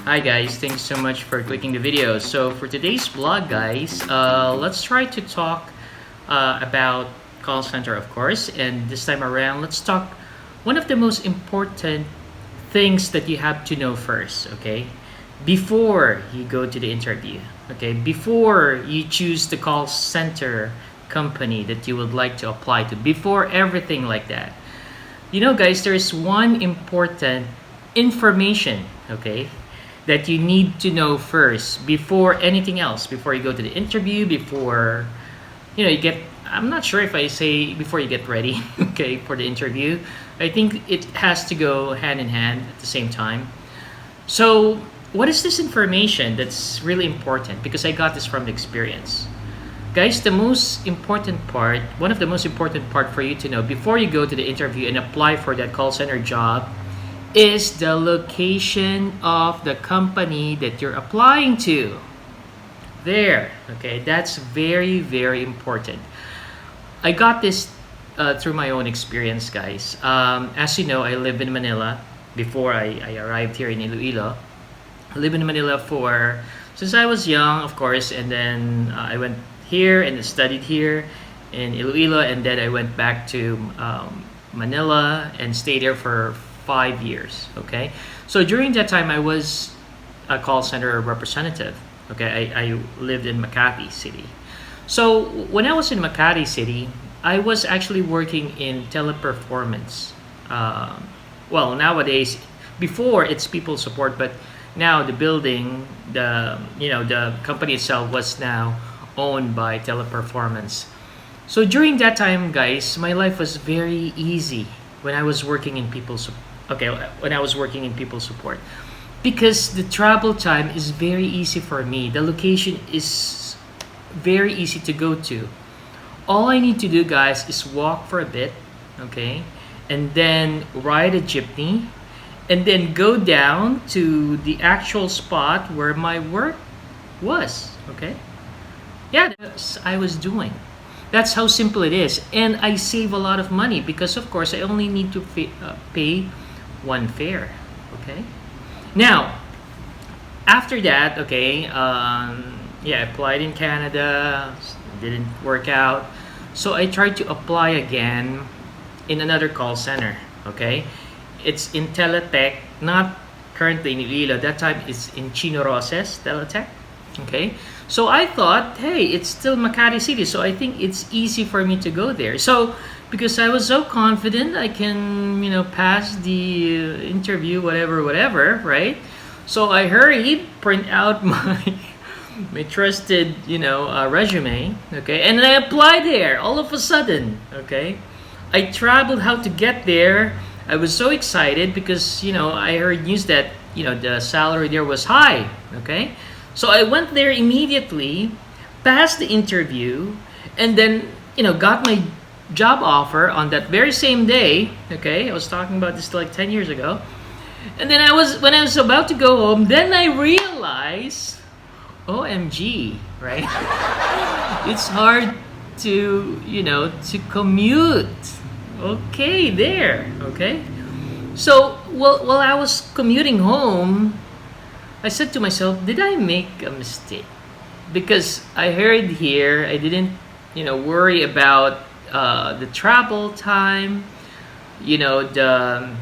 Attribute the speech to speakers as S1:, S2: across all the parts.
S1: Hi guys, thanks so much for clicking the video. So for today's vlog guys, let's try to talk about call center of course, and this time around let's talk one of the most important things that you have to know first, okay? Before you go to the interview, okay? Before you choose the call center company that you would like to apply to, before everything like that. You know guys, there's one important information, okay, that you need to know first before anything else, before you go to the interview, before you get, I'm not sure if I say before you get ready okay, for the interview. I think it has to go hand in hand at the same time. So what is this information that's really important? Because I got this from the experience. Guys, the most important part, one of the most important part for you to know before you go to the interview and apply for that call center job is the location of the company that you're applying to. There, okay, that's very, very important. I got this through my own experience, guys. As you know, I live in Manila before I arrived here in Iloilo. I live in Manila for since I was young, of course, and then I went here and studied here in Iloilo, and then I went back to Manila and stayed there for 5 years. Okay, so during that time, I was a call center representative. Okay, I lived in Makati City. So when I was in Makati City, I was actually working in teleperformance. Well, nowadays, before it's people support, but now the building, the company itself was now owned by teleperformance. So during that time, guys, my life was very easy when I was working in when I was working in people support, because the travel time is very easy for me. The location is very easy to go to. All I need to do, guys, is walk for a bit, okay, and then ride a jeepney, and then go down to the actual spot where my work was. Okay, yeah, that's I was doing. That's how simple it is, and I save a lot of money because, of course, I only need to pay one fare. Okay. Now, after that, okay, yeah, I applied in Canada, didn't work out, so I tried to apply again in another call center. Okay, it's in Teletech, not currently in Iloilo. That time it's in Chino Roces, Teletech. Okay, so I thought, hey, it's still Makati City, so I think it's easy for me to go there. So because I was so confident I can, pass the interview, whatever, right? So I hurried, print out my trusted, resume, okay, and I applied there. All of a sudden, okay, I traveled how to get there. I was so excited because I heard news that the salary there was high, okay. So I went there immediately, passed the interview, and then got my job offer on that very same day. Okay, I was talking about this like 10 years ago. And then when I was about to go home, then I realized, OMG, right? It's hard to commute. Okay, there. Okay. So while I was commuting home, I said to myself, did I make a mistake? Because I heard here, I didn't, worry about the travel time, the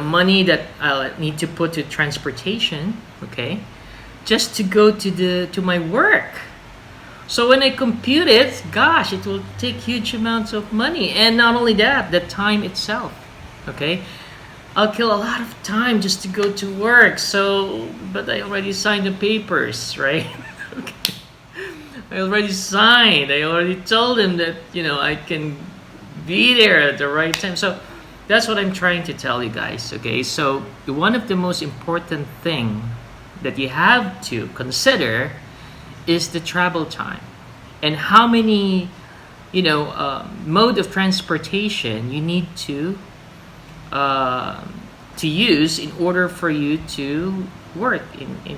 S1: money that I'll need to put to transportation, okay, just to go to my work. So when I compute it, gosh, it will take huge amounts of money, and not only that, the time itself, okay. I'll kill a lot of time just to go to work. So, but I already signed the papers, right? Okay. I already signed. I already told him that, I can be there at the right time. So that's what I'm trying to tell you guys, okay? So one of the most important thing that you have to consider is the travel time and how many, mode of transportation you need to use in order for you to work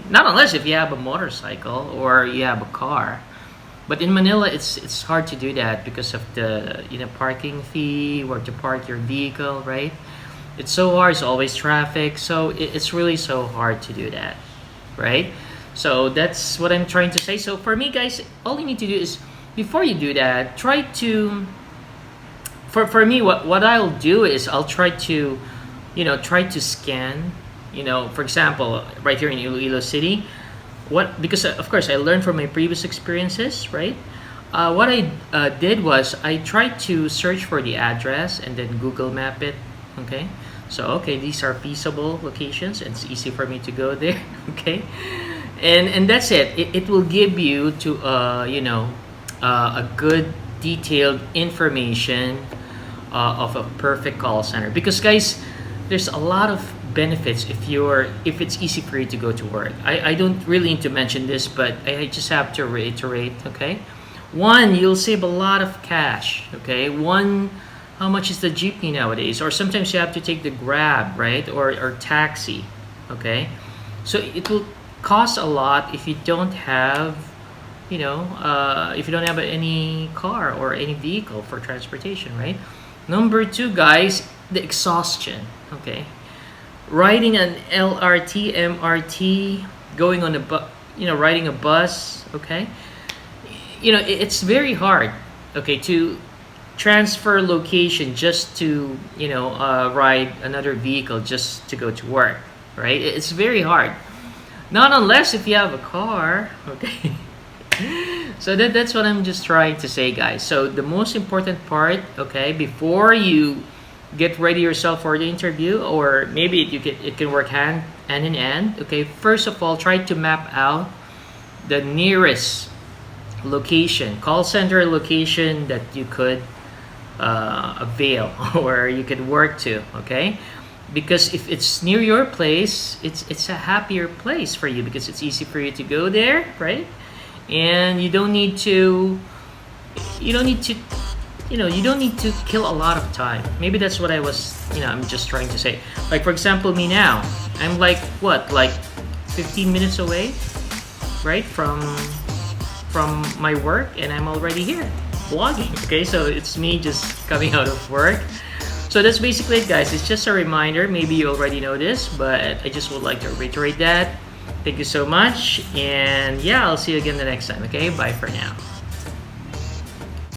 S1: not unless if you have a motorcycle or you have a car, but in Manila it's hard to do that because of the parking fee, where to park your vehicle, right? It's so hard. It's always traffic. So it's really so hard to do that, right? So that's what I'm trying to say. So for me, guys, all you need to do is before you do that, try to. For me, what I'll do is I'll try to, try to scan. For example, right here in Iloilo City, what because of course I learned from my previous experiences, right? What I did was I tried to search for the address and then Google Map it. Okay, so okay, these are feasible locations. It's easy for me to go there. Okay, and that's it. It will give you to a good detailed information of a perfect call center because guys, there's a lot of benefits if it's easy for you to go to work. I don't really need to mention this, but I just have to reiterate. Okay, one, you'll save a lot of cash. Okay, one, how much is the jeepney nowadays, or sometimes you have to take the grab, right, or taxi. Okay, so it will cost a lot if you don't have if you don't have any car or any vehicle for transportation, right? Number two, guys, the exhaustion. Okay, riding an LRT, MRT, going on riding a bus. Okay, it's very hard. Okay, to transfer location just to ride another vehicle just to go to work, right? It's very hard. Not unless if you have a car. Okay. So that's what I'm just trying to say, guys. So the most important part, okay, before you get ready yourself for the interview, or maybe it can work hand in hand. Okay, first of all, try to map out the nearest location, call center location that you could avail or you could work to. Okay, because if it's near your place, it's a happier place for you because it's easy for you to go there, right? And you don't need to kill a lot of time. Maybe that's what I'm just trying to say. Like for example, me now, I'm like what, like 15 minutes away, right, from my work, and I'm already here vlogging. Okay, so it's me just coming out of work. So that's basically it, guys. It's just a reminder. Maybe you already know this, but I just would like to reiterate that. Thank you so much, and yeah, I'll see you again the next time. Okay, bye for now.